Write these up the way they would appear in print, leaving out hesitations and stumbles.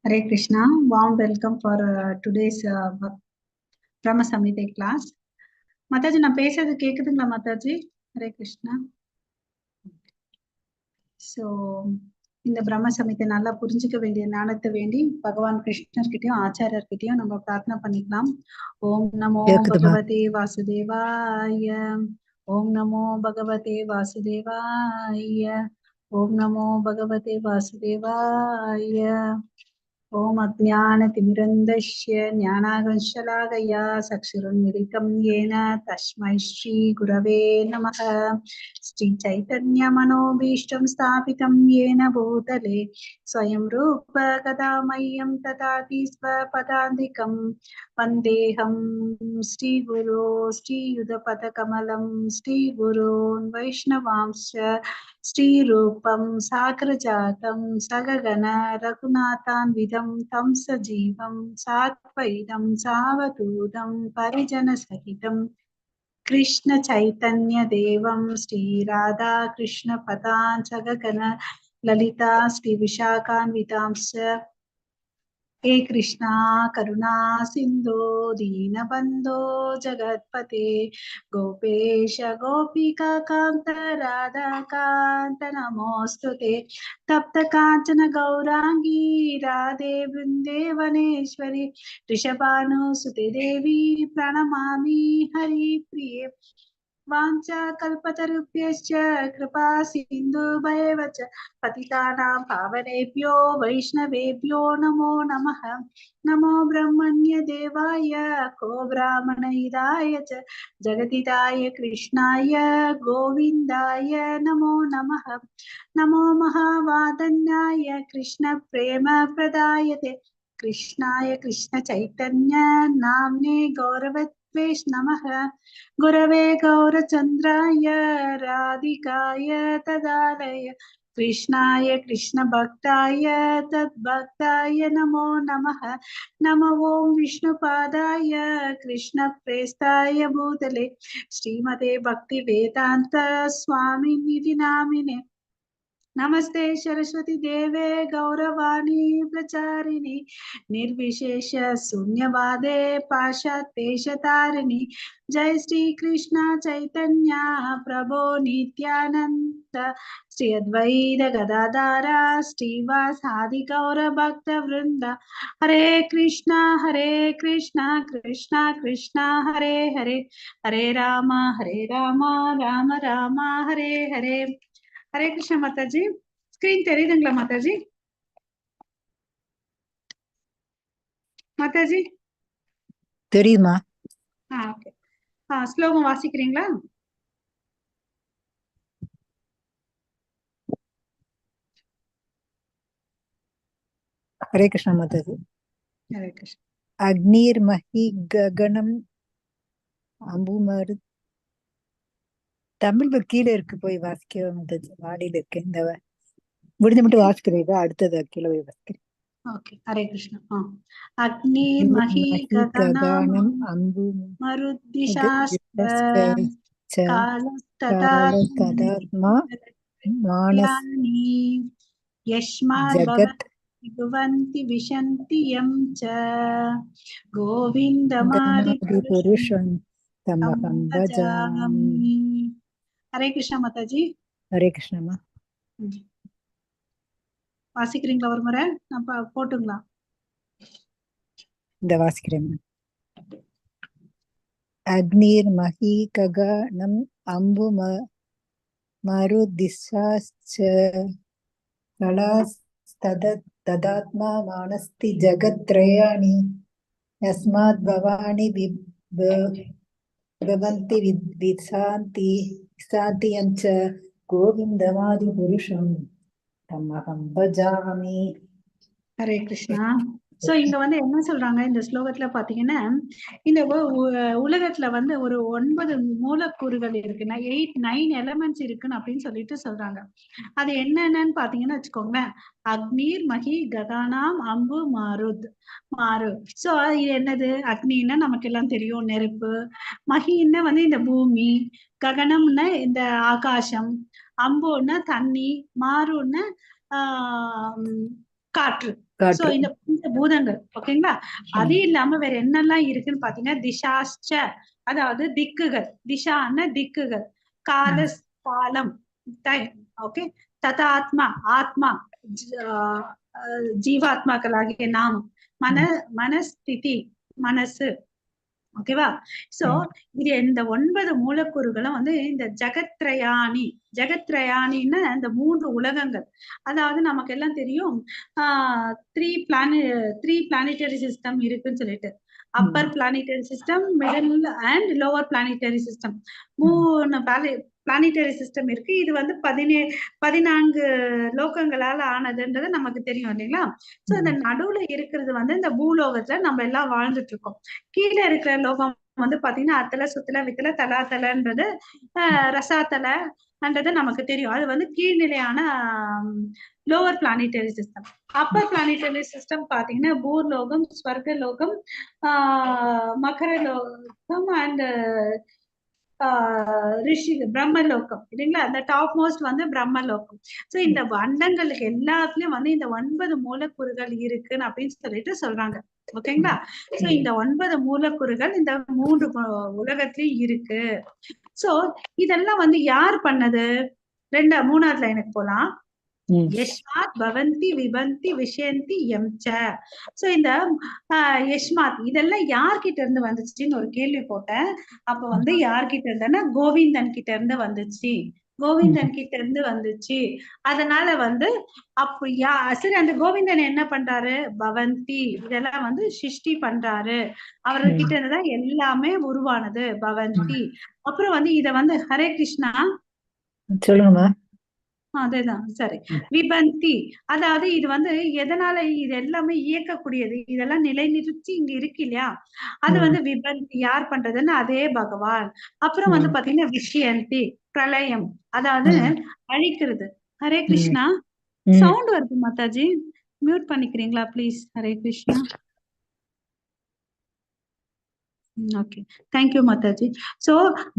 Hare Krishna, warm welcome for today's Brahma Samhita class. Mataji நான் பேசுறது கேக்குதுங்களா மாதாஜி? ஹரே கிருஷ்ணா. ஸோ இந்த பிரம்ம சமித்தை நல்லா புரிஞ்சுக்க வேண்டிய ஞானத்தை வேண்டி பகவான் கிருஷ்ணர்கிட்டயும் ஆச்சாரியர்கிட்டயும் நம்ம பிரார்த்தனை பண்ணிக்கலாம். ஓம் நமோ பகவதே வாசுதேவாய, ஓம் நமோ பகவதே வாசுதேவாய, ஓம் நமோ பகவதே வாசுதேவாய. ஓம் அஜ்ஞானதிமிரந்தஸ்ய ஞானாகர்ஷலாகயா சக்ஷுருன்மிலிதம் येन तस्मै श्री गुरवे नमः. श्री चैतन्य मनोभीष्टं स्थापितं येन भूतले स्वयं रूप कदा मह्यं ददाति स्वपदान्तिकं वन्देऽहं श्रीगुरो श्रीयुतपदकमलं श्रीगुरून् वैष्णवांश्च श्रीरूपं साग्रजातं सगगण रघुनाथान्वितं तं सजीवं साद्वैतं सावधूतं परिजनसहितं कृष्ण चैतन्य देवं श्रीराधा कृष्ण पदान् सगगण ललिता श्री विशाखान्वितांश्च हे कृष्णा करुणा सिंधु दीनबंधो जगत्पते गोपेश गोपिका कांत राधा कांत नमोस्तुते तप्त कांचन गौरांगी राधे वृंदेवनेश्वरी ऋषभानुसुते देवी प्रणमामि हरिप्रिये वाञ्छा कल्पतरुभ्यश्च कृपा सिन्धुभैव च पतितानां पावनेभ्यो वैष्णवेभ्यो नमो नमः. नमो ब्रह्मण्य देवाय को ब्राह्मणहिताय च जगदिताय कृष्णाय गोविन्दाय नमो नमः. नमो महावादन्याय कृष्ण प्रेम प्रदायते कृष्णाय कृष्ण चैतन्य नाम्ने गौरवत्वेश नमः. गुरवे गौरचन्द्राय राधिकाय तदालय कृष्णाय कृष्ण भक्ताय तद्भक्ताय नमो नमः. नमो ओं विष्णुपादाय कृष्ण प्रेष्ठाय भूतले श्रीमते भक्ति वेदांत स्वामिनिधि नामिने नमस्ते सरस्वती देवे गौरवाणी प्रचारिणी निर्विशेष शून्यवादे पाश्चात्येशतारिणी जय श्री कृष्ण चैतन्य प्रभो नित्यानंद श्री अद्वैत गदाधर श्रीवासादि गौर भक्त वृंद हरे कृष्णा कृष्णा कृष्णा हरे हरे हरे राम राम राम हरे हरे. ஹரே கிருஷ்ணா மாதாஜி. ஸ்கிரீன் தெரியுதுங்களா மாதாஜி? மாதாஜி தெரியுமா? ஓகே. ஸ்லோகம் வாசிக்கிறீங்களா? ஹரே கிருஷ்ணா மாதாஜி. ஹரே கிருஷ்ணா. அக்னிர் மஹி ககனம் அம்புமரு தமிழ் கீழே இருக்கு, போய் வாசிக்க மாதாஜி. வாடியில இருக்கு. இந்த முடிஞ்ச மட்டும் வாசிக்கிறீங்க, அடுத்தது கீழே போய் வாசிக்கிறேன். ஓகே. ஹரே கிருஷ்ணா. அக்னிர் மஹி ககனம் அம்பு மருத்திஷாஸ்த காலஸ்ததாத்மா மானஸ்யானி யஸ்மாத் ஜகத் भवन्ति विशन्ति यं च गोविन्दमादि पुरुषं तमहं भजामि. ஹரே கிருஷ்ணா மாதாஜி. ஹரே கிருஷ்ணமா. வாசிக்கிறீங்களா? ஒரு முறை நான் போட்டுங்களா? இந்த வாசிக்கிறேன். அக்னிர் மஹி ககனம் அம்பு மருதிஷாஸ்ச ததாத்மா மானஸ்தி ஜகத்ரயாணி யஸ்மாத் பவானி பவந்தி விசாந்தி யஞ்ச கோவிந்தமாதி புருஷம் தமஹம் பஜாமி. ஹரே கிருஷ்ணா. சோ இங்க வந்து என்ன சொல்றாங்க இந்த ஸ்லோகத்துல பாத்தீங்கன்னா, இந்த உலகத்துல வந்து ஒரு 9 மூலக்கூறுகள் இருக்குன்னா 9 எலிமெண்ட்ஸ் இருக்குன்னு அப்படின்னு சொல்லிட்டு சொல்றாங்க. அது என்னென்னு பாத்தீங்கன்னா வச்சுக்கோங்களேன், அக்னிர் மஹி ககானாம் அம்பு மாரு. சோ இது என்னது? அக்னின்னா நமக்கு எல்லாம் தெரியும், நெருப்பு. மஹின்னா வந்து இந்த பூமி, ககனம்னா இந்த ஆகாசம், அம்புன்னா தண்ணி, மாறுன்னா காற்று. சோ காற்று. இந்த பூதங்கள் ஓகேங்களா. அது இல்லாம வேற என்னெல்லாம் இருக்குன்னு பாத்தீங்கன்னா திசாஷ்ச, அதாவது திக்குகள். திசான்னா திக்குகள். காலஸ் காலம், டைம். ஓகே. ததாத்மா ஆத்மா, ஜீவாத்மாக்களாகிய நாம். மனஸ்திதி மனசு. ஓகேவா. சோ இது இந்த 9 மூலக்கூறுகளும் வந்து இந்த ஜெகத்ரயாணின்னு இந்த 3 உலகங்கள். அதாவது நமக்கு எல்லாம் தெரியும் த்ரீ பிளானட்டரி சிஸ்டம் இருக்குன்னு சொல்லிட்டு. Upper planetary system, middle and lower planetary system, 3 planetary system இருக்கு. இது வந்து 14 லோகங்களால ஆனதுன்றது நமக்கு தெரியும் இல்லைங்களா. சோ இந்த நடுவுல இருக்கிறது வந்து இந்த பூலோகத்துல நம்ம எல்லாம் வாழ்ந்துட்டு இருக்கோம். கீழே இருக்கிற லோகம் வந்து பாத்தீங்கன்னா அத்தல சுத்தல வித்தல தலாத்தலன்றது ரசாத்தலன்றது நமக்கு தெரியும். அது வந்து கீழ்நிலையான lower planetary system. Upper planetary system பாத்தீங்கன்னா பூர்லோகம், ஸ்வர்கலோகம், மகர லோகம் அண்ட் ரிஷி பிரம்மலோகம் இல்லைங்களா. அந்த டாப் மோஸ்ட் வந்து பிரம்மலோகம். சோ இந்த அண்டங்களுக்கு எல்லாத்துலயும் வந்து இந்த 9 மூலக்கூறுகள் இருக்குன்னு அப்படின்னு சொல்லிட்டு சொல்றாங்க. ஓகேங்களா. சோ இந்த 9 மூலக்கூறுகள் இந்த 3 உலகத்திலயும் இருக்கு. சோ இதெல்லாம் வந்து யார் பண்ணது? 3வது லைனுக்கு போலாம். யஷ்மாத் பவந்தி விபந்தி விஷயந்தி எம்ச. சோ இந்த யஷ்மாத் இதெல்லாம் யார்கிட்ட இருந்து வந்துச்சுன்னு ஒரு கேள்வி போட்டேன். அப்ப வந்து யார்கிட்ட இருந்தன்னா கோவிந்தன் கிட்ட இருந்து வந்துச்சு. கோவிந்தன் கிட்ட இருந்து வந்துச்சு. அதனால வந்து சரி அந்த கோவிந்தன் என்ன பண்றாரு? பவந்தி இதெல்லாம் வந்து சிருஷ்டி பண்றாரு. அவர்கிட்ட இருந்துதான் எல்லாமே உருவானது. பவந்தி. அப்புறம் வந்து இத வந்து ஹரே கிருஷ்ணா சொல்லுங்கம்மா. அதேதான். சரி. விபந்தி அதாவது இது வந்து எதனால இது எல்லாமே இயக்கக்கூடியது, இதெல்லாம் நிலைநிறுத்தி இங்க இருக்கு இல்லையா. அது வந்து விபந்தி யார் பண்றதுன்னு அதே பகவான். அப்புறம் வந்து பாத்தீங்கன்னா விஷயந்தி பிரளயம், அதாவது அழிக்கிறது. ஹரே கிருஷ்ணா. சவுண்ட் வருது மாதாஜி, மியூட் பண்ணிக்கிறீங்களா please. Hare Krishna. Okay, thank you Mataji. So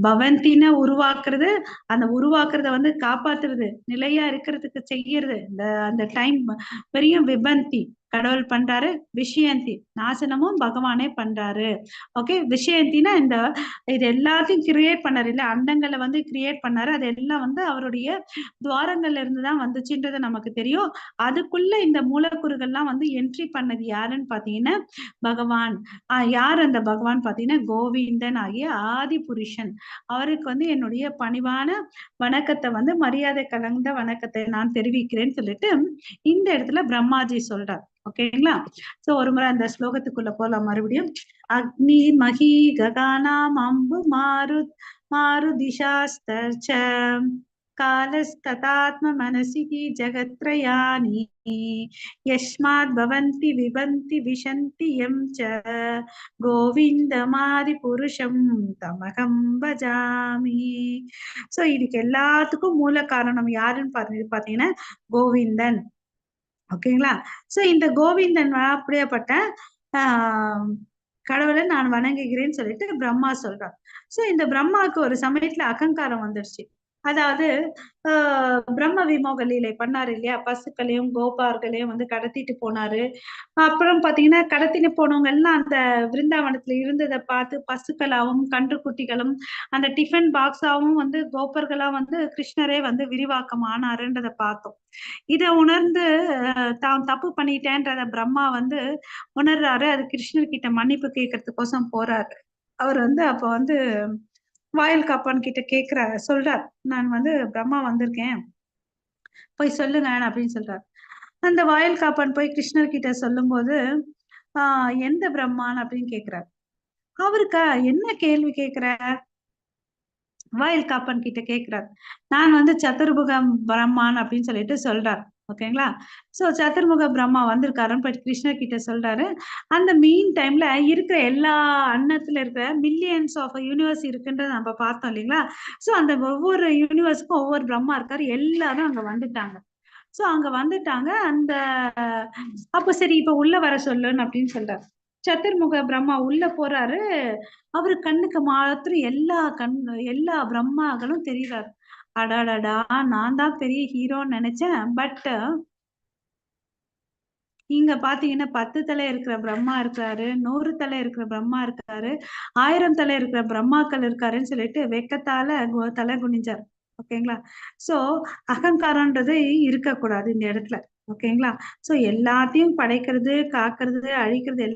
பவந்தின உருவாக்குறது, அந்த உருவாக்குறத வந்து காப்பாத்துறது, நிலையா இருக்கிறதுக்கு செய்யறது, அந்த டைம் பெரிய விபந்தி கடவுள் பண்றாரு. விஷயந்தி நாசனமும் பகவானே பண்றாரு. ஓகே. விஷயந்தினா இந்த இது எல்லாத்தையும் கிரியேட் பண்ணாரு இல்ல, அண்டங்களை வந்து கிரியேட் பண்ணாரு. அது எல்லாம் வந்து அவருடைய துவாரங்கள்ல இருந்துதான் வந்துச்சுன்றது நமக்கு தெரியும். அதுக்குள்ள இந்த மூலக்கூறுகள்லாம் வந்து என்ட்ரி பண்ணது யாருன்னு பாத்தீங்கன்னா பகவான். யார் அந்த பகவான் பாத்தீங்கன்னா கோவிந்தன் ஆகிய ஆதி புருஷன். அவருக்கு வந்து என்னுடைய பணிவான வணக்கத்தை வந்து மரியாதை கலந்த வணக்கத்தை நான் தெரிவிக்கிறேன்னு சொல்லிட்டு இந்த இடத்துல பிரம்மாஜி சொல்றார். ஓகேங்களா. சோ ஒரு முறை அந்த ஸ்லோகத்துக்குள்ள போலாம் மறுபடியும். அக்னி மகி ககானாம் அம்பு மாரு திசாஸ்தர்ச்ச காலஸ்ததாத்ம மனசிதி ஜகத்ரயாணி யஸ்மாத் பவந்தி விபந்தி விஷந்தி எம் ச கோவிந்தமாதி புருஷம் தமகம் பஜாமி. சோ இதுக்கு எல்லாத்துக்கும் மூல காரணம் யாருன்னு பாத்தீங்கன்னா கோவிந்தன். ஓகேங்களா. சோ இந்த கோவிந்தன் அப்படியேப்பட்ட கடவுளை நான் வணங்குகிறேன்னு சொல்லிட்டு பிரம்மா சொல்றார். சோ இந்த பிரம்மாவுக்கு ஒரு சமயத்துல அகங்காரம் வந்துருச்சு. அதாவது பிரம்ம விமோக லீலை பண்ணாரு இல்லையா. பசுக்களையும் கோபார்களையும் வந்து கடத்திட்டு போனாரு. அப்புறம் பாத்தீங்கன்னா கடத்திட்டு போனவங்க எல்லாம் அந்த விருந்தாவனத்துல இருந்ததை பார்த்து பசுக்களாவும் கன்றுக்குட்டிகளும் அந்த டிஃபன் பாக்ஸாவும் வந்து கோபர்களா வந்து கிருஷ்ணரே வந்து விரிவாக்கம் ஆனாருன்றத பார்த்தோம். இதை உணர்ந்து தான் தப்பு பண்ணிட்டேன்றத பிரம்மா வந்து உணர்றாரு. அது கிருஷ்ணர் கிட்ட மன்னிப்பு கேட்கறதுக்கோசம் போறாரு. அவர் வந்து அப்ப வந்து வாயில் காப்பான் கிட்ட சொல்றார், நான் வந்து பிரம்மா வந்திருக்கேன், போய் சொல்லுங்க அப்படின்னு சொல்றார். அந்த வாயில் காப்பான் போய் கிருஷ்ணர் கிட்ட சொல்லும் போது எந்த பிரம்மான் அப்படின்னு கேக்குறார். அவருக்கா என்ன கேள்வி கேக்குற? வாயில் காப்பன் கிட்ட கேக்குறார். நான் வந்து சதுர்முகம் பிரம்மான் அப்படின்னு சொல்லிட்டு சொல்றார். ஓகேங்களா. சோ சதுர்முக பிரம்மா வந்திருக்காருன்னு போய் கிருஷ்ணர் கிட்ட சொல்றாரு. அந்த மீன் டைம்ல இருக்கிற எல்லா அன்னத்துல இருக்கிற மில்லியன்ஸ் ஆஃப் யூனிவர்ஸ் இருக்குன்றத நம்ம பார்த்தோம் இல்லைங்களா. சோ அந்த ஒவ்வொரு யூனிவர்ஸுக்கும் ஒவ்வொரு பிரம்மா இருக்காரு. எல்லாரும் அங்க வந்துட்டாங்க. சோ அங்க வந்துட்டாங்க. அப்ப சரி இப்ப உள்ள வர சொல்லுன்னு அப்படின்னு சொல்றாரு. சதுர்முக பிரம்மா உள்ள போறாரு. அவரு கண்ணுக்கு மாத்திரம் எல்லா பிரம்மாக்களும் தெரியுறாரு. அடாடா, நான் தான் பெரிய ஹீரோன்னு நினைச்சேன். பட் இங்க பாத்தீங்கன்னா 10 தலை இருக்கிற பிரம்மா இருக்காரு, 100 தலை இருக்கிற பிரம்மா இருக்காரு, 1000 தலை இருக்கிற பிரம்மாக்கள் இருக்காருன்னு சொல்லிட்டு வெக்கத்தால தலை குனிஞ்சார். ஓகேங்களா? சோ அகங்காரம்ன்றது இருக்கக்கூடாது இந்த இடத்துல. ஓகேங்களா? சோ எல்லாத்தையும் படைக்கிறது, காக்கிறது, அழிக்கிறது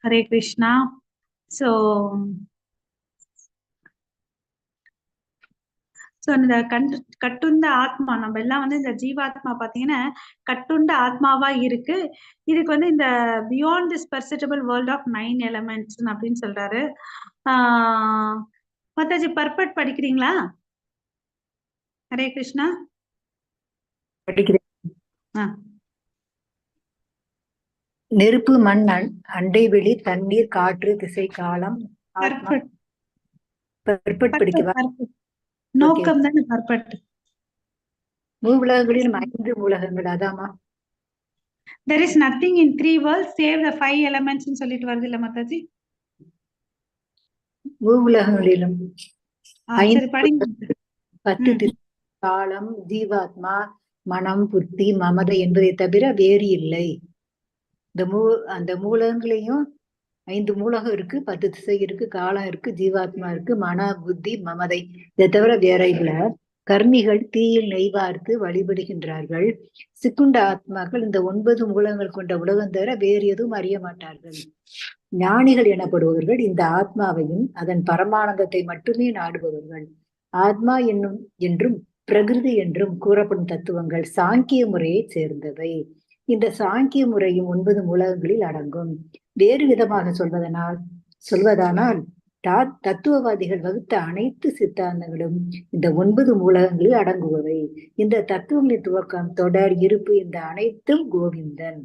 ஹரே கிருஷ்ணா. சோ இந்த கட்டுண்ட ஆத்மா நம்ம எல்லாம் வந்து இந்த ஜீவாத்மா பாத்தீங்கன்னா கட்டுண்ட ஆத்மாவா இருக்கு. இதுக்கு வந்து இந்த beyond this perceptible world of 9 elements அப்படின்னு சொல்றாரு. மத்தாஜி பர்பட் படிக்கிறீங்களா? ஹரே கிருஷ்ணா. படிக்கிறேன். ஆஹ் நெருப்பு, மண், அண்டை வெளி, தண்ணீர், காற்று, திசை, காலம், ஆத்மா. பர்பட் பர்பட் படிக்கவா? நோக்கம் தானே பர்பட். மூவுலகங்களிலும் 5 மூலகங்கள் அதாமா. There is nothing in 3 worlds save the 5 elements ன்னு சொல்லிட்டு வருது இல்ல மத்தாஜி? மூவுலகங்களிலும் சரி படிங்க. 10 திசை, காலம், ஜீவாத்மா, மனம், புத்தி, மமதை என்பதை தவிர வேறு இல்லை. அந்த மூலகங்களையும் 5 மூலகம் இருக்கு, 10 திசை இருக்கு, காலம் இருக்கு, ஜீவாத்மா இருக்கு, மன, புத்தி, மமதை. இதை தவிர வேற இல்ல. கர்மிகள் தீயில் நெய்வார்த்து வழிபடுகின்றார்கள். சிக்குண்ட ஆத்மாக்கள் இந்த 9 மூலங்கள் கொண்ட உலகம் தவிர வேறு எதுவும் அறிய மாட்டார்கள். ஞானிகள் எனப்படுபவர்கள் இந்த ஆத்மாவையும் அதன் பரமானந்தத்தை மட்டுமே நாடுபவர்கள். ஆத்மா என்றும் பிரகிருதி என்றும் கூறப்படும் தத்துவங்கள் சாங்கிய முறையை சேர்ந்தவை. இந்த சாங்கிய முறையும் 9 மூலகங்களில் அடங்கும். வேறு விதமாக சொல்வதானால் தத்துவவாதிகள் வகுத்த அனைத்து சித்தாந்தங்களும் இந்த 9 மூலகங்களில் அடங்குபவை. இந்த தத்துவங்களின் துவக்கம், தொடர், இருப்பு இந்த அனைத்தும் கோவிந்தன்.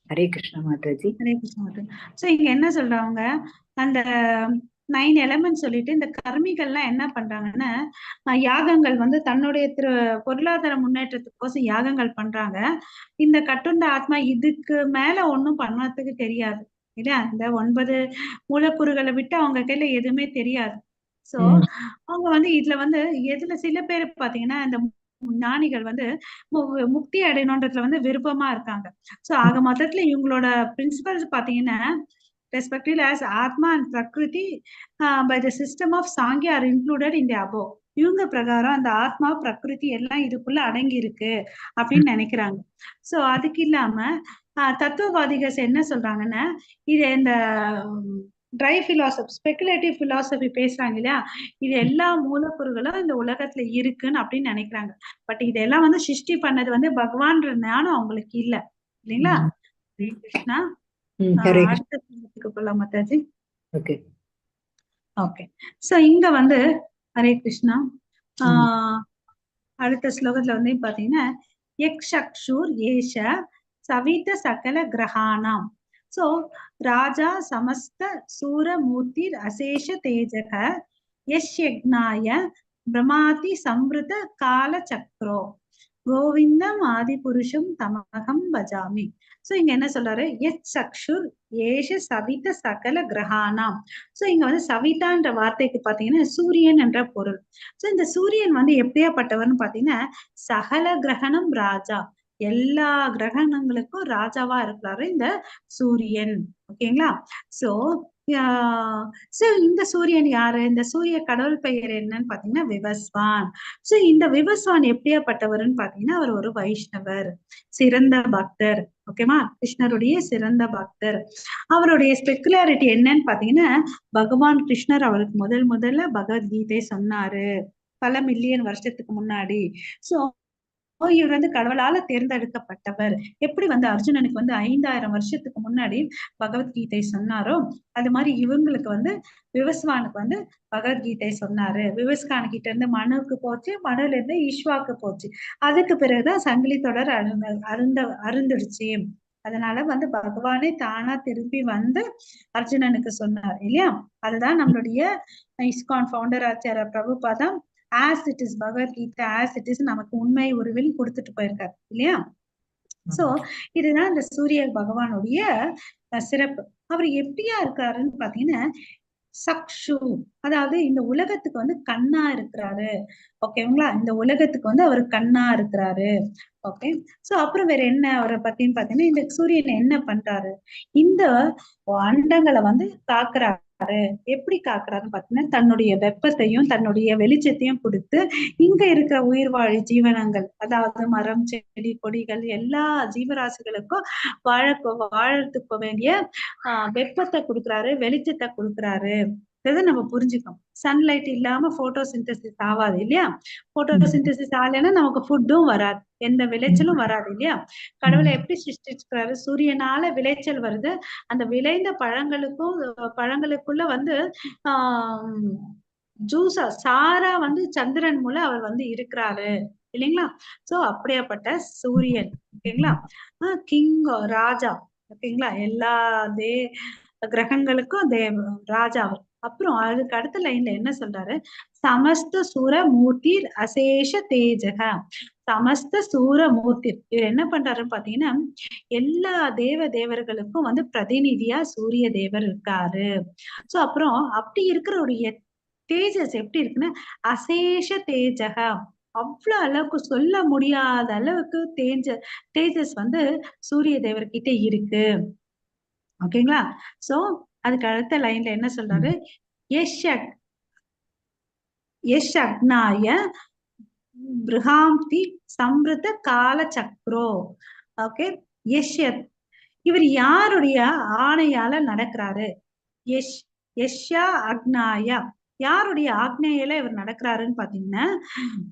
ஹரே கிருஷ்ண மாதாஜி. ஹரே கிருஷ்ண மாதாஜி. சோ இங்க என்ன சொல்றாங்க, அந்த 9 எலமெண்ட் சொல்லிட்டு இந்த கர்மிகள்லாம் என்ன பண்றாங்கன்னா யாகங்கள் வந்து தன்னுடைய பொருளாதார முன்னேற்றத்துக்கோசம் யாகங்கள் பண்றாங்க. இந்த கட்டுண்ட ஆத்மா இதுக்கு மேல ஒண்ணும் பண்ணறதுக்கு தெரியாது இல்லையா? இந்த 9 மூலக்கூறுகளை விட்டு அவங்க கையில எதுவுமே தெரியாது. சோ அவங்க வந்து இதுல வந்து எதுல சில பேர் பாத்தீங்கன்னா இந்த ஞானிகள் வந்து முக்தி அடையணுன்றதுல வந்து விருப்பமா இருக்காங்க. சோ ஆக மொத்தத்துல இவங்களோட பிரின்சிபல்ஸ் பாத்தீங்கன்னா respectively as Atma and Prakriti by the system of Sangya are included in the above. இவங்க பிரகாரம் அந்த ஆத்மா பிரகிருதி எல்லாம் இதுக்குள்ள அடங்கி இருக்கு அப்படின்னு நினைக்கிறாங்க. சோ அதுக்கு இல்லாம தத்துவவாதிகள் என்ன சொல்றாங்கன்னா இது இந்த ட்ரை பிலாசபி ஸ்பெகுலேட்டிவ் பிலாசபி பேசுறாங்க இல்லையா, இது எல்லா மூலக்கூறுகளும் இந்த உலகத்துல இருக்குன்னு அப்படின்னு நினைக்கிறாங்க. பட் இதெல்லாம் வந்து சிருஷ்டி பண்ணது வந்து பகவான்ற ஞானம் அவங்களுக்கு இல்ல இல்லைங்களா? கிருஷ்ணா. அடுத்த ஸ்லோகத்துக்கு போலாம் மாதாஜி. Okay okay. சோ இங்க வந்து ஹரே கிருஷ்ணா அடுத்த ஸ்லோகத்துல வந்து பாத்தீங்கன்னா யக்ஷூர் ஏஷ சவித சகல கிரகானாம். சோ ராஜா சமஸ்த சூரமூர்த்தி அசேஷ தேஜக யஷ் யக்ஞாய பிரமாதி சம்ருத கால சக்ரோ கோவிந்தம் ஆதி புருஷம் தமகம் பஜாமி. சோ இங்க என்ன சொல்றாரு, எத் சக்ஷுர் ஏஷ சவித சகல கிரகானாம். சோ இங்க வந்து சவிதான்ற வார்த்தைக்கு பாத்தீங்கன்னா சூரியன் என்ற பொருள். சோ இந்த சூரியன் வந்து எப்படியாப்பட்டவர்னு பாத்தீங்கன்னா சகல கிரகணம் ராஜா, எல்லா கிரகணங்களுக்கும் ராஜாவா இருக்கிறாரு இந்த சூரியன். ஓகேங்களா? சோ இந்த சூரியன் யாரு, இந்த சூரிய கடவுள் பெயர் என்னன்னு பாத்தீங்கன்னா விவஸ்வான். சோ இந்த விவஸ்வான் எப்படியாப்பட்டவர்னு பாத்தீங்கன்னா அவர் ஒரு வைஷ்ணவர், சிறந்த பக்தர். ஓகேமா? கிருஷ்ணருடைய சிறந்த பக்தர். அவருடைய ஸ்பெகுலாரிட்டி என்னன்னு பாத்தீங்கன்னா பகவான் கிருஷ்ணர் அவருக்கு முதல்ல பகவத்கீதை சொன்னாரு பல மில்லியன் வருஷத்துக்கு முன்னாடி. சோ இவர் வந்து கடவுளால தேர்ந்தெடுக்கப்பட்டவர். எப்படி வந்து அர்ஜுனனுக்கு வந்து 5000 வருஷத்துக்கு முன்னாடி பகவத்கீதை சொன்னாரோ அது மாதிரி இவங்களுக்கு வந்து விவஸ்வானுக்கு வந்து பகவத்கீதை சொன்னாரு. விவஸ்கான் கிட்ட இருந்து மனுவுக்கு போச்சு, மனுல இருந்து ஈஸ்வாக்கு போச்சு. அதுக்கு பிறகுதான் சங்கிலி தொடர் அருந்துடுச்சு. அதனால வந்து பகவானே தானா திருப்பி வந்து அர்ஜுனனுக்கு சொன்னார் இல்லையா? அதுதான் நம்மளுடைய இஸ்கான் ஃபவுண்டர் ஆச்சார Prabhupada as it is Bhagavad Gita as it is நமக்கு உண்மை உருவில் கொடுத்துட்டு போயிருக்காரு இல்லையா? சோ இதுதான் இந்த சூரிய பகவானுடைய சிறப்பு. அவர் எப்படியா இருக்காருன்னு பாத்தீங்கன்னா சக்ஷு, அதாவது இந்த உலகத்துக்கு வந்து கண்ணா இருக்கிறாரு. ஓகேங்களா, இந்த உலகத்துக்கு வந்து அவர் கண்ணா இருக்கிறாரு. ஓகே. சோ அப்புறம் வேற என்ன அவரை பத்தின்னு பாத்தீங்கன்னா, இந்த சூரியன் என்ன பண்றாரு, இந்த அண்டங்களை வந்து காக்குறாரு. எப்படி காக்குறாருன்னு பாத்தீங்கன்னா, தன்னுடைய வெப்பத்தையும் தன்னுடைய வெளிச்சத்தையும் கொடுத்து இங்க இருக்கிற உயிர்வாழி ஜீவனங்கள், அதாவது மரம், செடி, கொடிகள், எல்லா ஜீவராசிகளுக்கும் வாழறதுக்கு வேண்டிய வெப்பத்தை கொடுக்குறாரு, வெளிச்சத்தை கொடுக்குறாரு. இதை நம்ம புரிஞ்சுக்கணும். சன்லைட் இல்லாம போட்டோசிந்தசிஸ் ஆகாது இல்லையா? போட்டோசிந்தசிஸ் ஆகலைன்னா நமக்கு ஃபுட்டும் வராது, எந்த விளைச்சலும் வராது இல்லையா? கடவுளை எப்படி சிருஷ்டிச்சுக்கிறாரு? சூரியனால விளைச்சல் வருது. அந்த விளைந்த பழங்களுக்குள்ள வந்து ஆஹ் ஜூஸா சாரா வந்து சந்திரன் மூலம் அவர் வந்து இருக்கிறாரு இல்லைங்களா? சோ அப்படியாப்பட்ட சூரியன், ஓகேங்களா, கிங், ராஜா, ஓகேங்களா, எல்லா தே கிரகங்களுக்கும் ராஜா அவர். அப்புறம் அதுக்கு அடுத்த லைன்ல என்ன சொல்றாரு, சமஸ்த சூர மூர்த்தி அசேஷ தேஜக. சமஸ்த சூர மூர்த்தி, இவர் என்ன பண்றாருன்னு பாத்தீங்கன்னா, எல்லா தேவர்களுக்கும் வந்து பிரதிநிதியா சூரிய தேவர் இருக்காரு. சோ அப்புறம் அப்படி இருக்கிற ஒரு தேஜஸ் எப்படி இருக்குன்னா, அசேஷ தேஜக, அவ்வளவு அளவுக்கு சொல்ல முடியாத அளவுக்கு தேஜஸ் வந்து சூரிய தேவர்கிட்ட இருக்கு. ஓகேங்களா? சோ அதுக்கு அடுத்த லைன்ல என்ன சொல்றாரு, யஷ் அக்னாய பிருகாம்தி சம்ருத கால சக்ரோ. ஓகே. யஷ்யத், இவர் யாருடைய ஆணையால நடக்கிறாரு? யஷ்யா அக்னாயா, யாருடைய ஆக்னேயில இவர் நடக்கிறாருன்னு பாத்தீங்கன்னா,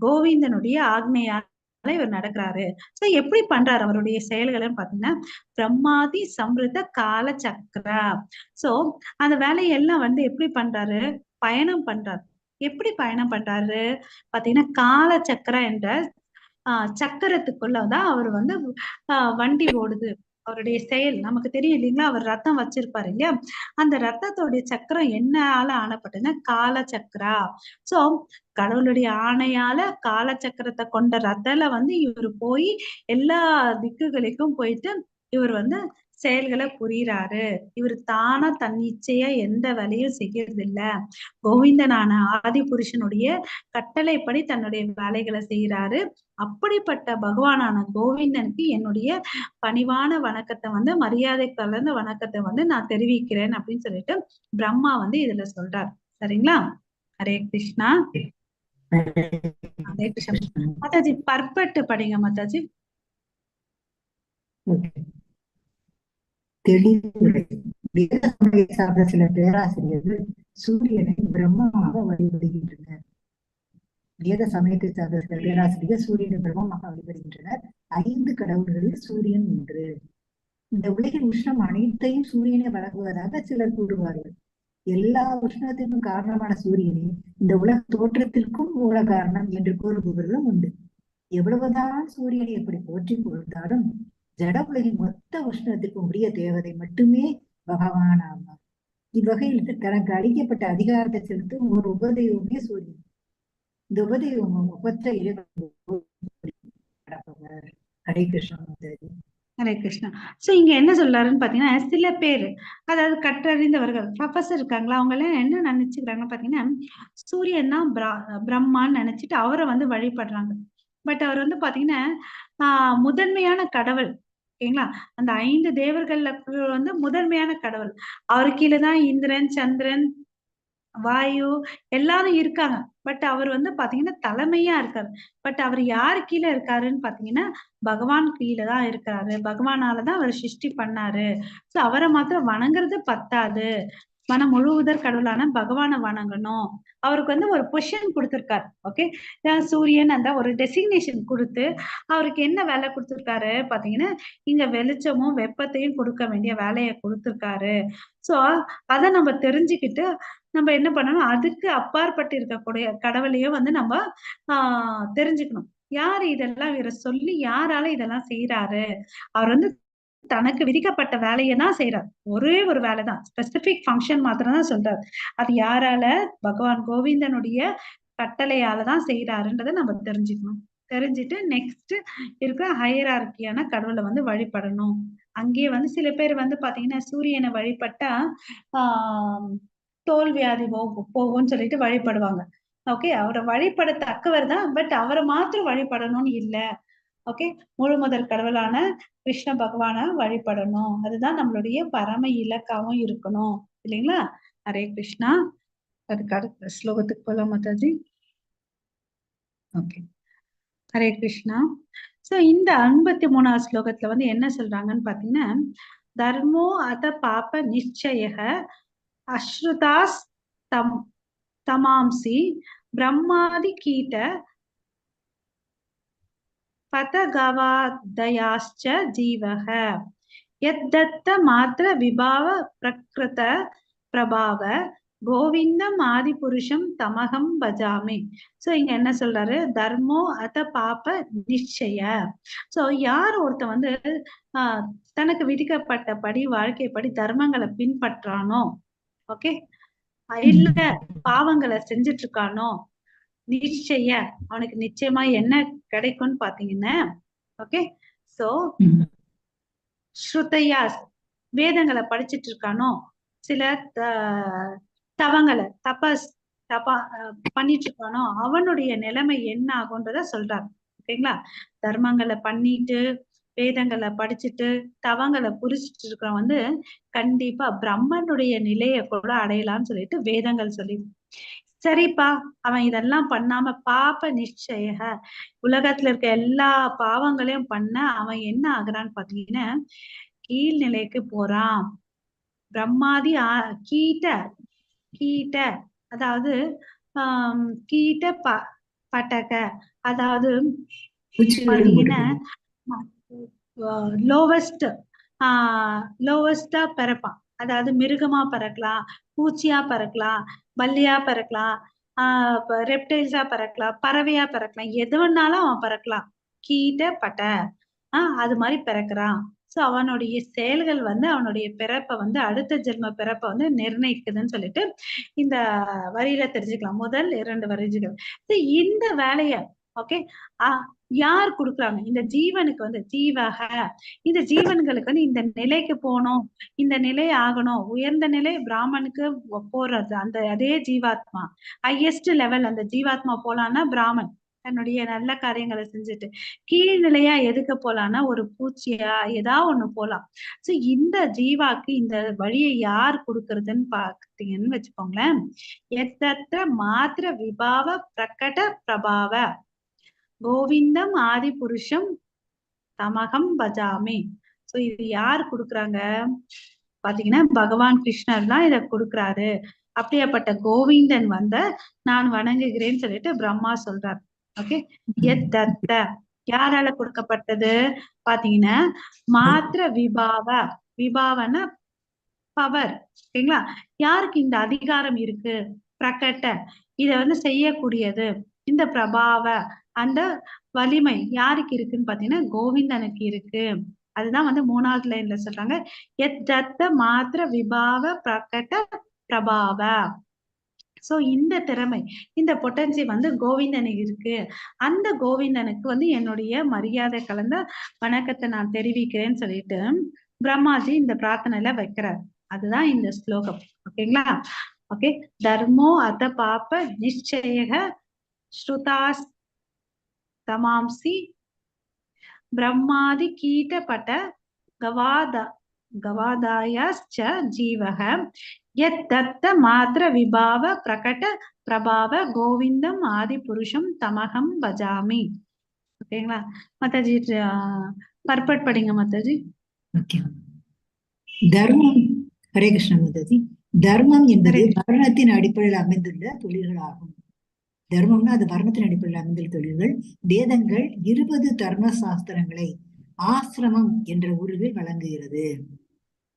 கோவிந்தனுடைய ஆக்னேயால இவர் நடக்கிறாரு. சோ எப்படி பண்றாரு அவருடைய செயல்கள்னு பாத்தீங்கன்னா, பிரம்மாதி சம்ருத கால சக்கரா. சோ அந்த வேலையெல்லாம் வந்து எப்படி பண்றாரு, பயணம் பண்றாரு. எப்படி பயணம் பண்றாரு பாத்தீங்கன்னா, கால சக்கரம் என்ற சக்கரத்துக்குள்ளதான் அவர் வந்து வண்டி ஓடுது. அவருடைய செயல் நமக்கு தெரியும் இல்லைங்களா? அவர் ரத்தம் வச்சிருப்பாரு இல்லையா? அந்த ரத்தத்தோடைய சக்கரம் என்னால ஆனப்பட்டதுன்னா கால சக்கரா. சோ கடவுளுடைய ஆணையால கால சக்கரத்தை கொண்ட ரத்தல வந்து இவர் போய் எல்லா திக்குகளுக்கும் போயிட்டு இவர் வந்து செயல்களை புரியுறாரு. இவர் தானா தன்னிச்சையா எந்த வேலையும் செய்யறது இல்ல. கோவிந்தனான ஆதி புருஷனுடைய கட்டளைப்படி தன்னுடைய வேலைகளை செய்யறாரு. அப்படிப்பட்ட பகவானான கோவிந்தனுக்கு என்னுடைய பணிவான வணக்கத்தை வந்து, மரியாதை கலந்த வணக்கத்தை வந்து நான் தெரிவிக்கிறேன் அப்படின்னு சொல்லிட்டு பிரம்மா வந்து இதுல சொல்றாரு. சரிங்களா? ஹரே கிருஷ்ணா. ஹரே கிருஷ்ணா. மாதாஜி பர்பெக்ட் படிங்க மாதாஜி. தெளிவுரை. வேத சமய சார்ந்த சில பேராசிரியர்கள் சூரியனை பிரம்மமாக வழிபடுகின்றனர். வேத சமயத்தை சார்ந்த சில பேராசிரியர் சூரியனை பிரம்மமாக வழிபடுகின்றனர். 5 கடவுள்களில் சூரியன் ஒன்று. இந்த உலகின் உஷ்ணம் அனைத்தையும் சூரியனை வழங்குவதாக சிலர் கூறுவார்கள். எல்லா உஷ்ணத்திற்கும் காரணமான சூரியனே இந்த உலக தோற்றத்திற்கும் மூல காரணம் என்று கூறுபவர்களும் உண்டு. எவ்வளவுதான் சூரியனை எப்படி போற்றி கொடுத்தாலும் ஜட உலகின் மொத்த உஷ்ணத்திற்கும் உரிய தேவதை மட்டுமே பகவான் ஆவார். இவ்வகையில் தனக்கு அளிக்கப்பட்ட அதிகாரத்தை செலுத்தும் ஒரு உபதெய்வமே சூரியன். இந்த உபதெய்வம் ஒப்பற்ற ஹரே கிருஷ்ணா. ஹரே கிருஷ்ணா. சோ இங்க என்ன சொல்றாருன்னு பாத்தீங்கன்னா, சில பேர், அதாவது கற்றறிந்தவர்கள், ப்ரொஃபஸர் இருக்காங்களா, அவங்க எல்லாம் என்ன நினைச்சுக்கிறாங்கன்னு பாத்தீங்கன்னா, சூரியன் தான் பிரம்மான்னு நினைச்சிட்டு அவரை வந்து வழிபடுறாங்க. பட் அவர் வந்து பாத்தீங்கன்னா முதன்மையான கடவுள். ஓகேங்களா? அந்த 5 தேவர்கள்ல வந்து முதன்மையான கடவுள். அவரு கீழேதான் இந்திரன், சந்திரன், வாயு எல்லாரும் இருக்காங்க. பட் அவர் வந்து பாத்தீங்கன்னா தலைமையா இருக்காரு. பட் அவர் யாரு கீழே இருக்காருன்னு பாத்தீங்கன்னா, பகவான் கீழேதான் இருக்காரு. பகவானாலதான் அவர் சிருஷ்டி பண்ணாரு. சோ அவரை மாத்திரம் வணங்குறது பத்தாது, மனம் முழுவதற் கடவுளான பகவானை வணங்கணும். அவருக்கு வந்து ஒரு பொசிஷன் கொடுத்திருக்காரு. ஓகே. சூரியன் அந்த ஒரு டெசிக்னேஷன் கொடுத்து அவருக்கு என்ன வேலை கொடுத்திருக்காரு பாத்தீங்கன்னா, இங்க வெளிச்சமும் வெப்பத்தையும் கொடுக்க வேண்டிய வேலையை கொடுத்திருக்காரு. சோ அதை நம்ம தெரிஞ்சுக்கிட்டு நம்ம என்ன பண்ணணும், அதுக்கு அப்பாற்பட்டு இருக்கக்கூடிய கடவுளையும் வந்து நம்ம தெரிஞ்சுக்கணும். யாரு இதெல்லாம் இவரை சொல்லி யாரால இதெல்லாம் செய்யறாரு? அவர் வந்து தனக்கு விதிக்கப்பட்ட வேலையை தான் செய்யறார். ஒரே ஒரு வேலைதான், ஸ்பெசிபிக் ஃபங்க்ஷன் மாத்திரம் தான் சொல்றாரு. அது யாரால? பகவான் கோவிந்தனுடைய கட்டளையாலதான் செய்யறாருன்றதை நம்ம தெரிஞ்சுக்கணும். தெரிஞ்சுட்டு நெக்ஸ்ட் இருக்கிற ஹையரார்கியான கடவுளை வந்து வழிபடணும். அங்கேயே வந்து சில பேர் வந்து பாத்தீங்கன்னா சூரியனை வழிபட்டா தோல் வியாதி போகும்னு சொல்லிட்டு வழிபடுவாங்க. ஓகே, அவரை வழிபடத்தக்கவர் தான், பட் அவரை மாத்திரம் வழிபடணும்னு இல்ல. ஓகே, முழு முதல் கடவுளான கிருஷ்ண பகவான வழிபடணும். அதுதான் நம்மளுடைய பரம இலக்காவும் இருக்கணும் இல்லைங்களா? ஹரே கிருஷ்ணா. அதுக்கு அடுத்த ஸ்லோகத்துக்கு போலாம் மாதாஜி. ஓகே, ஹரே கிருஷ்ணா. சோ இந்த 53வது ஸ்லோகத்துல வந்து என்ன சொல்றாங்கன்னு பாத்தீங்கன்னா, தர்மோ அத பாப நிச்சய அஸ்ருதாஸ் தமாம்சி பிரம்மாதி கீட்ட பதகவாதயாஸ்ச ஜீவக யத்தத்த மாத்திர விபாவ பிரகிருத பிரபாவ கோவிந்தம் ஆதி புருஷம் தமகம் பஜாமி. சோ இங்க என்ன சொல்றாரு, தர்மோ அத பாப நிச்சய. சோ யார் ஒருத்த வந்து தனக்கு விதிக்கப்பட்டபடி வாழ்க்கைப்படி தர்மங்களை பின்பற்றானோ, ஓகே, இல்ல பாவங்களை செஞ்சுட்டு இருக்கானோ, நிச்சய அவனுக்கு நிச்சயமா என்ன கிடைக்கும்னு பாத்தீங்கன்னா, ஓகே, சோ ஸ்ருதையா வேதங்களை படிச்சுட்டு இருக்கானோ, சில தவங்களை பண்ணிட்டு இருக்கானோ, அவனுடைய நிலைமை என்ன ஆகுன்றத சொல்றாங்க. ஓகேங்களா? தர்மங்களை பண்ணிட்டு வேதங்களை படிச்சுட்டு தவங்களை புரிச்சுட்டு இருக்கிறவன் வந்து கண்டிப்பா பிரம்மனுடைய நிலையை கூட அடையலாம்னு சொல்லிட்டு வேதங்கள் சொல்லி. சரிப்பா, அவன் இதெல்லாம் பண்ணாம பாப நிச்சய உலகத்துல இருக்க எல்லா பாவங்களையும் பண்ண அவன் என்ன ஆகுறான்னு பாத்தீங்கன்னா கீழ்நிலைக்கு போறான். பிரம்மாதி கீட்ட அதாவது கீட்ட பட்டக அதாவது பாத்தீங்கன்னா லோவஸ்டா பிறப்பான். அதாவது மிருகமா பிறக்கலாம், பூச்சியா பிறக்கலாம், பல்லியா பிறக்கலாம், ரெப்டைல்ஸா பிறக்கலாம், பறவையா பிறக்கலாம், எது வேணாலும் அவன் பிறக்கலாம். கீட்ட பட்ட அது மாதிரி பிறக்கிறான். சோ அவனுடைய செயல்கள் வந்து அவனுடைய பிறப்பை வந்து அடுத்த ஜென்ம பிறப்பை வந்து நிர்ணயிக்குதுன்னு சொல்லிட்டு இந்த வரியில தெரிஞ்சுக்கலாம். முதல் 2 வரிகள். இந்த வேலைய ஓகே யார் கொடுக்குறாங்க? இந்த ஜீவனுக்கு வந்து ஜீவக, இந்த ஜீவன்களுக்கு வந்து இந்த நிலைக்கு போகணும், இந்த நிலை ஆகணும், உயர்ந்த நிலை பிராமனுக்கு போறது அந்த அதே ஜீவாத்மா ஹையஸ்ட் லெவல் அந்த ஜீவாத்மா போலான்னா பிராமன் தன்னுடைய நல்ல காரியங்களை செஞ்சுட்டு, கீழ்நிலையா எதுக்கு போலான்னா ஒரு பூச்சியா ஏதாவது ஒண்ணு போலாம். சோ இந்த ஜீவாக்கு இந்த வழியை யார் கொடுக்கறதுன்னு பாத்தீங்கன்னு வச்சுக்கோங்களேன், எத்தத்த மாத்திர விபாவ பிரகட பிரபாவ கோவிந்தம் ஆதி புருஷம் தமகம் பஜாமி. சோ இது யார் கொடுக்குறாங்க பாத்தீங்கன்னா பகவான் கிருஷ்ணர் தான் இத கொடுக்குறாரு. அப்படியாப்பட்ட கோவிந்தன் வந்த நான் வணங்குகிறேன்னு சொல்லிட்டு பிரம்மா சொல்றார். ஓகே, எத்தத்த யாரால கொடுக்கப்பட்டது பாத்தீங்கன்னா மாத்திர விபாவன பவர். ஓகேங்களா? யாருக்கு இந்த அதிகாரம் இருக்கு? பிரகட்ட இத வந்து செய்யக்கூடியது. இந்த பிரபாவ அந்த வலிமை யாருக்கு இருக்குன்னு பாத்தீங்கன்னா கோவிந்தனுக்கு இருக்கு. அதுதான் வந்து 3வது லைன்ல சொல்றாங்க, எத்தத்த மாத்திர விபாவ பிரகட்ட பிரபாவ. சோ இந்த திறமை இந்த பொட்டன்சி வந்து கோவிந்தனுக்கு இருக்கு. அந்த கோவிந்தனுக்கு வந்து என்னுடைய மரியாதை கலந்த வணக்கத்தை நான் தெரிவிக்கிறேன்னு சொல்லிட்டு பிரம்மாஜி இந்த பிரார்த்தனையில வைக்கிறார். அதுதான் இந்த ஸ்லோகம். ஓகேங்களா? ஓகே, தர்மோ அத பாப நிச்சய ஸ்ருதாஸ் தமாம்சி பிரம்மாதி கீட்டபட கவாதாயாச்ச ஜீவக யத்தத்த மாத்திர விபாவ பிரகட பிரபாவ கோவிந்தம் ஆதி புருஷம் தமகம் பஜாமி. ஓகேங்களா மாதாஜி? பர்பட் படிங்க மாதாஜி. தர்மம். ஹரே கிருஷ்ண மாதாஜி. தர்மம் என்பது வர்ணத்தின் அடிப்படையில் அமைந்துள்ள தொழில்களாகும். தர்மம்னா அது வர்ணத்தின் அடிப்படையில் அமைந்துள்ள தொழில்கள். வேதங்கள் 20 தர்ம சாஸ்திரங்களை ஆசிரமம் என்ற உருவில் வழங்குகிறது.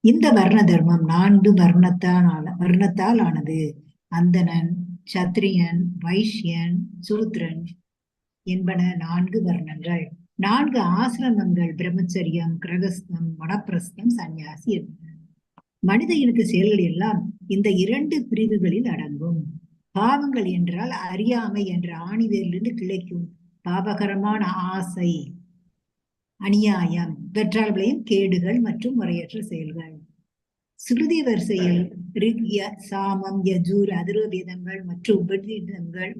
இந்த வர்ண தர்மம் 4 வர்ணத்தால் ஆனது. அந்தணன், சத்திரியன், வைஷ்யன், சூத்ரன் என்பன 4 வர்ணங்கள். 4 ஆசிரமங்கள் பிரம்மச்சரியம், கிரகஸ்தம், வனப்பிரஸ்தம், சந்நியாசி என்பன. மனித இனத்து செயல்கள் எல்லாம் இந்த 2 பிரிவுகளில் அடங்கும். பாவங்கள் என்றால் அறியாமை என்ற ஆணிவேரிலிருந்து கிளைக்கும் பாவகரமான ஆசை, அநியாயம், இவற்றால் விளையும் கேடுகள் மற்றும் முறையற்ற செயல்கள். ஸ்ருதி வரிசையில் ரிக், சாமம், யஜூர், அதர்வவேதங்கள் மற்றும்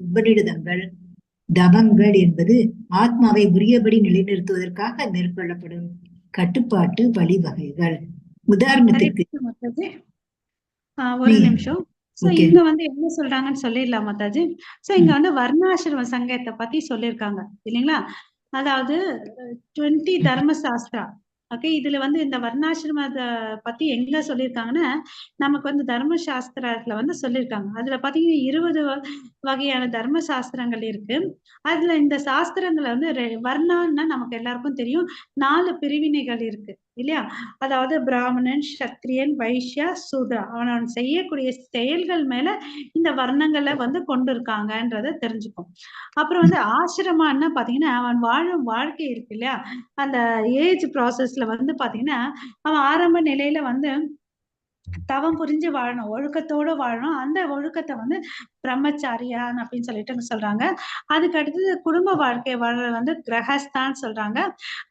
உபநிடதங்கள் தவங்கள் என்பது ஆத்மாவை உரியபடி நிலைநிறுத்துவதற்காக மேற்கொள்ளப்படும் கட்டுப்பாட்டு வழிவகைகள். உதாரணத்திற்கு ஒரு நிமிஷம். சோ இங்க வந்து என்ன சொல்றாங்கன்னு சொல்லிடலாம் மாதாஜி. சோ இங்க வந்து வர்ணாசிரம சங்கத்தை பத்தி சொல்லியிருக்காங்க இல்லைங்களா? அதாவது 20 தர்ம சாஸ்திரா. ஓகே, இதுல வந்து இந்த வர்ணாசிரமத்தை பத்தி எங்க சொல்லியிருக்காங்கன்னா, நமக்கு வந்து தர்ம சாஸ்திரத்துல வந்து சொல்லியிருக்காங்க. அதுல பாத்தீங்கன்னா 20 வகையான தர்ம சாஸ்திரங்கள் இருக்கு. அதுல இந்த சாஸ்திரங்களை வந்து வர்ணான்னா நமக்கு எல்லாருக்கும் தெரியும், 4 பிரிவினைகள் இருக்கு இல்லையா? அதாவது பிராமணன், சத்திரியன், வைஷ்யா, சூத்ரா. அவன் செய்யக்கூடிய செயல்கள் மேல இந்த வர்ணங்களை வந்து கொண்டு இருக்காங்கன்றத தெரிஞ்சுக்கும். அப்புறம் வந்து ஆசிரமான்னா பாத்தீங்கன்னா அவன் வாழும் வாழ்க்கை இருக்கு இல்லையா? அந்த ஏஜ் ப்ராசஸ்ல வந்து பாத்தீங்கன்னா அவன் ஆரம்ப நிலையில வந்து தவம் புரிஞ்சு வாழணும், ஒழுக்கத்தோட வாழணும். அந்த ஒழுக்கத்தை வந்து பிரம்மச்சாரியான் அப்படின்னு சொல்லிட்டு சொல்றாங்க. அதுக்கு அடுத்தது குடும்ப வாழ்க்கை வாழ வந்து கிரகஸ்தான் சொல்றாங்க.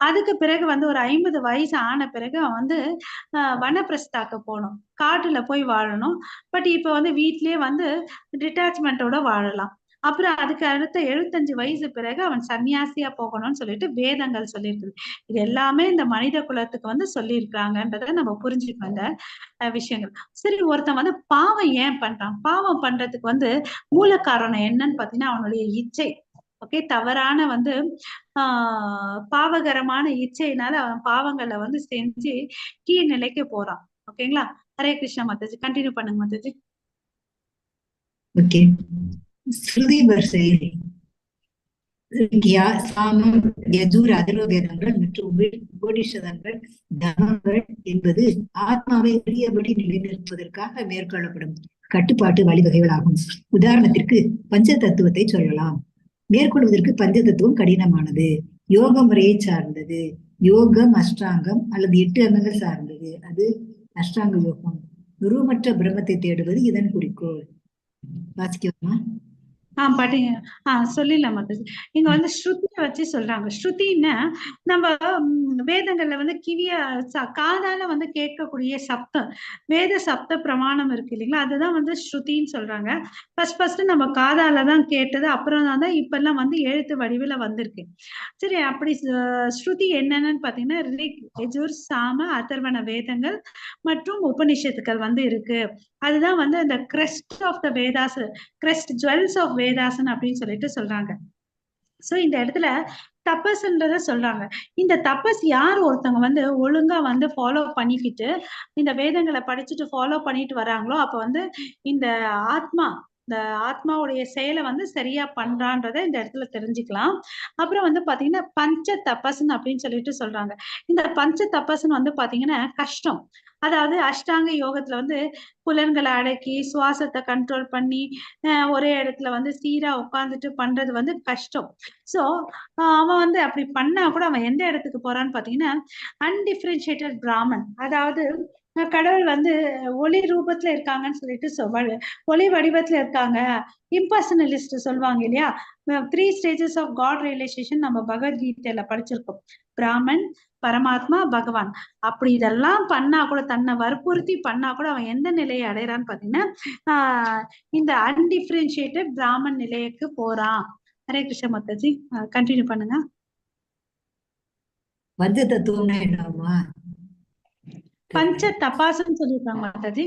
அதுக்கு பிறகு வந்து ஒரு 50 வயசு ஆன பிறகு அவன் வந்து வனப்பிரஸ்தாக்கு போகணும், காட்டுல போய் வாழணும். பட் இப்ப வந்து வீட்லயே வந்து டிட்டாச்மெண்டோட வாழலாம். அப்புறம் அதுக்கு அடுத்த 75 வயசு பிறகு அவன் சன்னியாசியா போகணும்னு சொல்லிட்டு வேதங்கள் சொல்லியிருக்குது. இது எல்லாமே இந்த மனித குலத்துக்கு வந்து சொல்லியிருக்காங்கன்றத நம்ம புரிஞ்சுக்கணும் இந்த விஷயங்கள். சரி, ஒருத்தன் வந்து பாவம் ஏன் பண்றான்? பாவம் பண்றதுக்கு வந்து மூல காரணம் என்னன்னு பாத்தீங்கன்னா அவனுடைய இச்சை. ஓகே, தவறான வந்து பாவகரமான இச்சையினால அவன் பாவங்களை வந்து செஞ்சு கீழ் நிலைக்கு போறான். ஓகேங்களா? ஹரே கிருஷ்ணா மாதாஜி, கண்டினியூ பண்ணுங்க மாதாஜி. ஓகே, ஸ்ருதி வரிசையில் சாமம், யஜூர், அதர்வவேதங்கள் மற்றும் உபனிஷதங்கள் தவங்கள் என்பது ஆத்மாவை உரியபடி நிலைநிறுத்துவதற்காக மேற்கொள்ளப்படும் கட்டுப்பாட்டு வழிவகைகளாகும். உதாரணத்திற்கு பஞ்ச தத்துவத்தை சொல்லலாம். மேற்கொள்வதற்கு பஞ்ச தத்துவம் கடினமானது, யோக முறையை சார்ந்தது. யோகம் அஷ்டாங்கம் அல்லது 8 அங்கங்கள் சார்ந்தது. அது அஷ்டாங்க யோகம். உருவமற்ற பிரம்மத்தை தேடுவது இதன் குறிக்கோள். வாசிக்கலாமா? பாட்டீங்க. சொல்லிடலாம் மாதாஜி. இங்க வந்து ஸ்ருதியை வச்சு சொல்றாங்க. ஸ்ருதின்னா நம்ம வேதங்கள்ல வந்து காதால வந்து கேட்கக்கூடிய சப்தம், வேத சப்த பிரமாணம் இருக்கு இல்லைங்களா? அதுதான் வந்து ஸ்ருதின்னு சொல்றாங்க. ஃபர்ஸ்ட் நம்ம காதால தான் கேட்டது, அப்புறம் தான் இப்ப எல்லாம் வந்து எழுத்து வடிவுல வந்திருக்கு. சரி, அப்படி ஸ்ருதி என்னன்னு பாத்தீங்கன்னா ரிக், யஜுர், சாம, அதர்வண வேதங்கள் மற்றும் உபனிஷத்துக்கள் வந்து இருக்கு. அதுதான் வந்து அந்த crest of the Vedas, crest jewels of வேதாசன் அப்படின்னு சொல்லிட்டு சொல்றாங்க. சோ இந்த இடத்துல தபஸ்ன்றத சொல்றாங்க. இந்த தபஸ் யார் ஒருத்தவங்க வந்து ஒழுங்கா வந்து ஃபாலோ பண்ணிக்கிட்டு இந்த வேதங்களை படிச்சுட்டு ஃபாலோ பண்ணிட்டு வராங்களோ அப்ப வந்து இந்த ஆத்மாவுடைய செயலை வந்து சரியா பண்றான்றத இந்த இடத்துல தெரிஞ்சுக்கலாம். அப்புறம் வந்து பாத்தீங்கன்னா பஞ்ச தபஸ்ன்னு அப்படின்னு சொல்லிட்டு சொல்றாங்க. இந்த பஞ்ச தபஸ்ன்னு வந்து பாத்தீங்கன்னா கஷ்டம். அதாவது அஷ்டாங்க யோகத்துல வந்து புலன்களை அடக்கி சுவாசத்தை கண்ட்ரோல் பண்ணி ஒரே இடத்துல வந்து சீரா உட்கார்ந்துட்டு பண்றது வந்து கஷ்டம். சோ அவன் வந்து அப்படி பண்ணா கூட அவன் எந்த இடத்துக்கு போறான்னு பாத்தீங்கன்னா அன்டிஃபரன்ஷியேட்டட் பிராமன். அதாவது கடவுள் வந்து ஒளி ரூபத்துல இருக்காங்கன்னு சொல்லிட்டு ஒளி வடிவத்துல இருக்காங்க. இம்பர்சனலிஸ்ட் சொல்லுவாங்க இல்லையா? 3 ஸ்டேஜஸ் ஆஃப் காட் ரியலைசேஷன் நம்ம பகவத்கீதையில படிச்சிருக்கோம். பிராமன், பரமாத்மா, பகவான். அப்படி இதெல்லாம் பண்ணா கூட, தன்னை வற்புறுத்தி பண்ணா கூட அவன் எந்த நிலையை அடையறான்னு பாத்தீங்கன்னா இந்த அன்டிஃபரன்ஷியேட்டட் பிராமன் நிலையக்கு போறான். ஹரே கிருஷ்ண மாதாஜி, கண்டினியூ பண்ணுங்க. பஞ்ச தத்துவம்னா என்னமா? பஞ்ச தபாஸ்ன்னு சொல்லிருக்காங்க மாதாஜி.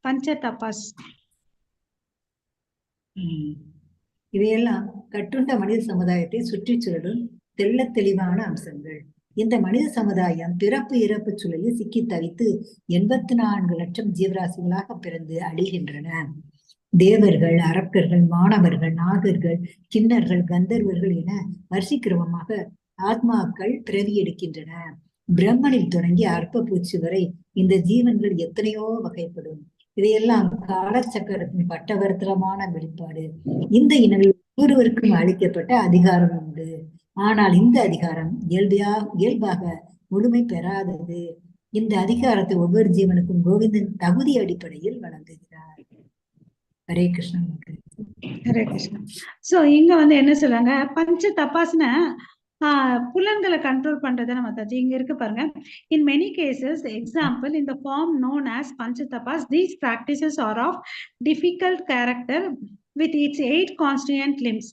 பஞ்ச தபாஸ். இவையெல்லாம் கட்டுண்ட மனித சமுதாயத்தை சுற்றி சுழலும் தெள்ள தெளிவான அம்சங்கள். இந்த மனித சமுதாயம் பிறப்பு இறப்பு சூழலில் சிக்கி தவித்து 84 லட்சம் ஜீவராசிகளாக பிறந்து அழிகின்றன. தேவர்கள், அரக்கர்கள், மாணவர்கள், நாகர்கள், கிண்ணர்கள், கந்தர்வர்கள் என வரிசைக்கிரமமாக ஆத்மாக்கள் பிறவி எடுக்கின்றன. பிரம்மனில் தொடங்கி அற்ப பூச்சி வரை இந்த ஜீவன்கள் எத்தனையோ வகைப்படும். இதையெல்லாம் காலச்சக்கரத்தின் பட்டவர்த்தனமான வெளிப்பாடு. இந்த இனங்களில் ஒவ்வொருவருக்கும் அளிக்கப்பட்ட அதிகாரம் உண்டு. ஆனால் இந்த அதிகாரம் இயல்பாக முழுமை பெறாதது. இந்த அதிகாரத்தை ஒவ்வொரு ஜீவனுக்கும் கோவிந்தன் தகுதி அடிப்படையில் வழங்குகிறார். ஹரே கிருஷ்ணன். ஹரே கிருஷ்ணா. சோ இங்க வந்து என்ன சொல்றாங்க, பஞ்ச தபாஸ்ன புலன்களை கண்ட்ரோல் பண்றதை மாதாஜி இங்க இருக்கு பாருங்க. In many cases example in the form known as panchatapas, these practices are of difficult character with its 8 constituent limbs.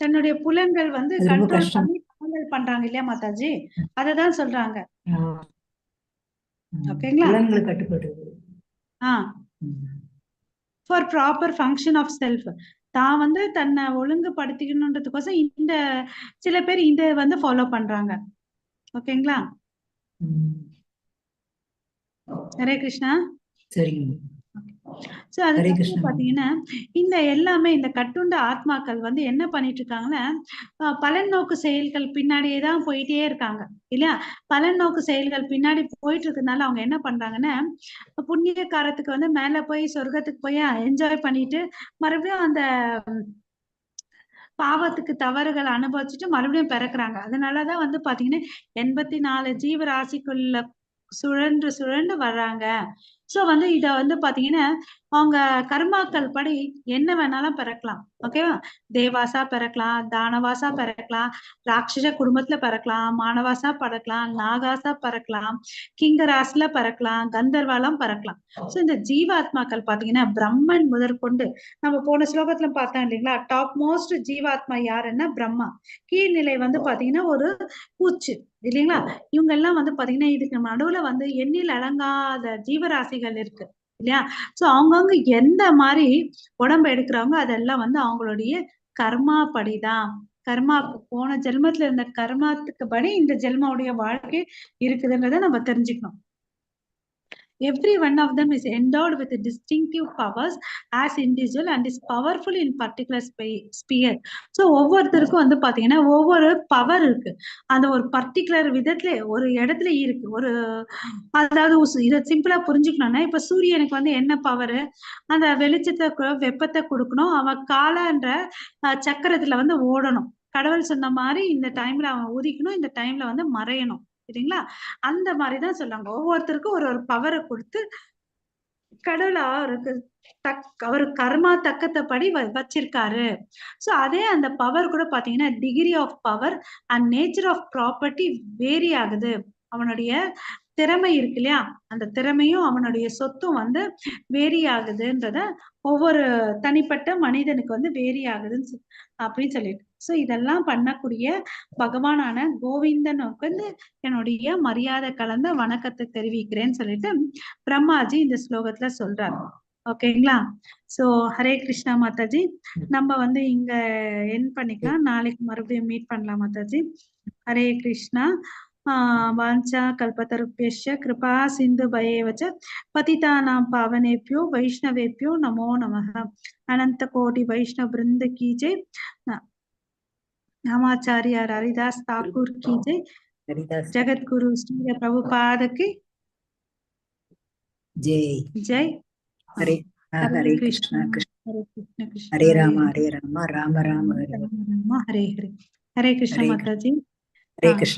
தன்னுடைய புலன்கள் வந்து அது ரொம்ப கண்ட்ரோல் கஷ்டம். பண்ணி தாங்கள் பண்றாங்க இல்லையா மாதாஜி, அததான் சொல்றாங்க. ஓகேங்களா? புலன்கள் கட்டுப்படுது. For proper function of self, தான் வந்து தன்னை ஒழுங்குபடுத்திக்கணுன்றதுக்கோசம் இந்த சில பேர் இந்த வந்து ஃபாலோ பண்றாங்க. ஓகேங்களா? ஹரே கிருஷ்ணா. சரிங்க. சோ அதுக்கப்புறம் பாத்தீங்கன்னா இந்த எல்லாமே இந்த கட்டுண்ட ஆத்மாக்கள் வந்து என்ன பண்ணிட்டு இருக்காங்கன்னா, பலன் நோக்கு செயல்கள் பின்னாடியே தான் போயிட்டே இருக்காங்க இல்லையா? பலன் நோக்கு செயல்கள் பின்னாடி போயிட்டு இருக்கனால அவங்க என்ன பண்றாங்கன்னா, புண்ணிய காரத்துக்கு வந்து மேல போய் சொர்க்கத்துக்கு போய் என்ஜாய் பண்ணிட்டு மறுபடியும் அந்த பாவத்துக்கு தவறுகள் அனுபவிச்சுட்டு மறுபடியும் பிறக்குறாங்க. அதனாலதான் வந்து பாத்தீங்கன்னா 84 ஜீவராசிக்குள்ள சுழன்று சுழன்று வர்றாங்க. சோ வந்து இத வந்து பாத்தீங்கன்னா அவங்க கர்மாக்கள் படி என்ன வேணாலும் பிறக்கலாம். ஓகேவா? தேவாசா பிறக்கலாம், தானவாசா பிறக்கலாம், ராட்சச குடும்பத்துல பிறக்கலாம், மானவாசா பிறக்கலாம், நாகாசா பிறக்கலாம், கிங்கராஸ்ல பிறக்கலாம், கந்தர்வாலாம் பிறக்கலாம். சோ இந்த ஜீவாத்மாக்கள் பாத்தீங்கன்னா பிரம்மன் முதற்கொண்டு நம்ம போன ஸ்லோகத்துல பார்த்தோம் இல்லைங்களா, டாப் மோஸ்ட் ஜீவாத்மா யாருன்னா பிரம்மா. கீழ்நிலை வந்து பாத்தீங்கன்னா ஒரு பூச்சு இல்லைங்களா? இவங்க எல்லாம் வந்து பாத்தீங்கன்னா இதுக்கு நடுவுல வந்து எண்ணில் அடங்காத ஜீவராசிகள் இருக்கு இல்லையா? சோ அவங்கவுங்க எந்த மாதிரி உடம்பு எடுக்கிறாங்க அதெல்லாம் வந்து அவங்களுடைய கர்மா படிதான். கர்மா போன ஜென்மத்துல இருந்த கர்மாத்துக்கு படி இந்த ஜென்மாவுடைய வாழ்க்கை இருக்குதுன்றதை நம்ம தெரிஞ்சுக்கணும். Every one of them is endowed with distinctive powers as individual and is powerful in particular sphere. So ஒவ்வொருத்தருக்கும் வந்து பாத்தீங்கன்னா ஒவ்வொரு பவர் இருக்கு. அந்த ஒரு பர்டிகுலர் விதத்துல ஒரு இடத்துல இருக்கு. ஒரு அதாவது இத சிம்பிளா புரிஞ்சுக்கணும்னா, இப்ப சூரியனுக்கு வந்து என்ன பவர்? அந்த வெளிச்சத்தை வெப்பத்தை கொடுக்கணும். அவன் காலன்ற சக்கரத்துல வந்து ஓடணும். கடவுள் சொன்ன மாதிரி இந்த டைம்ல அவன் உதிக்கணும், இந்த டைம்ல வந்து மறையணும். சரிங்களா? அந்த மாதிரிதான் சொல்லுவாங்க. ஒவ்வொருத்தருக்கும் ஒரு ஒரு பவரை கொடுத்து கடவுள் அவருக்கு அவரு கர்மா தக்கத்தபடி வச்சிருக்காரு. சோ அதே அந்த பவர் கூட பாத்தீங்கன்னா degree of power and nature of property vary ஆகுது. அவனுடைய திறமை இருக்கு இல்லையா, அந்த திறமையும் அவனுடைய சொத்தும் வந்து வேரி ஆகுதுன்றத ஒவ்வொரு தனிப்பட்ட மனிதனுக்கு வந்து வேரி ஆகுதுன்னு அப்படின்னு சொல்லிட்டு, சோ இதெல்லாம் பண்ணக்கூடிய பகவானான கோவிந்தனுக்கு வந்து என்னுடைய மரியாதை கலந்த வணக்கத்தை தெரிவிக்கிறேன்னு சொல்லிட்டு பிரம்மாஜி இந்த ஸ்லோகத்துல சொல்றாரு. ஓகேங்களா? சோ ஹரே கிருஷ்ணா மாதாஜி. நம்ம வந்து இங்க என் பண்ணிக்கலாம். நாளைக்கு மறுபடியும் மீட் பண்ணலாம் மாதாஜி. ஹரே கிருஷ்ணா. வாஞ்சா கல்பதருப்யஸ்ய கிருபா சிந்து பயேவச்ச பதிதானாம் பாவனேப்யோ வைஷ்ணவேப்யோ நமோ நமः. அனந்த கோடி வைஷ்ணவ பிருந்த கீ ஜெய். ராமாச்சாரியா ஹரிதாஸ் தாக்கூர் கீ ஜெய். ஜெகத்குரு ஸ்ரீ பிரபுபாத கி ஜெய். ஜெய். ஹரே ஹரே கிருஷ்ணா கிருஷ்ண ஹரே ராம ராம ராம ஹரே ஹரே. ஹரே கிருஷ்ண மாதாஜி. ஹரே கிருஷ்ண.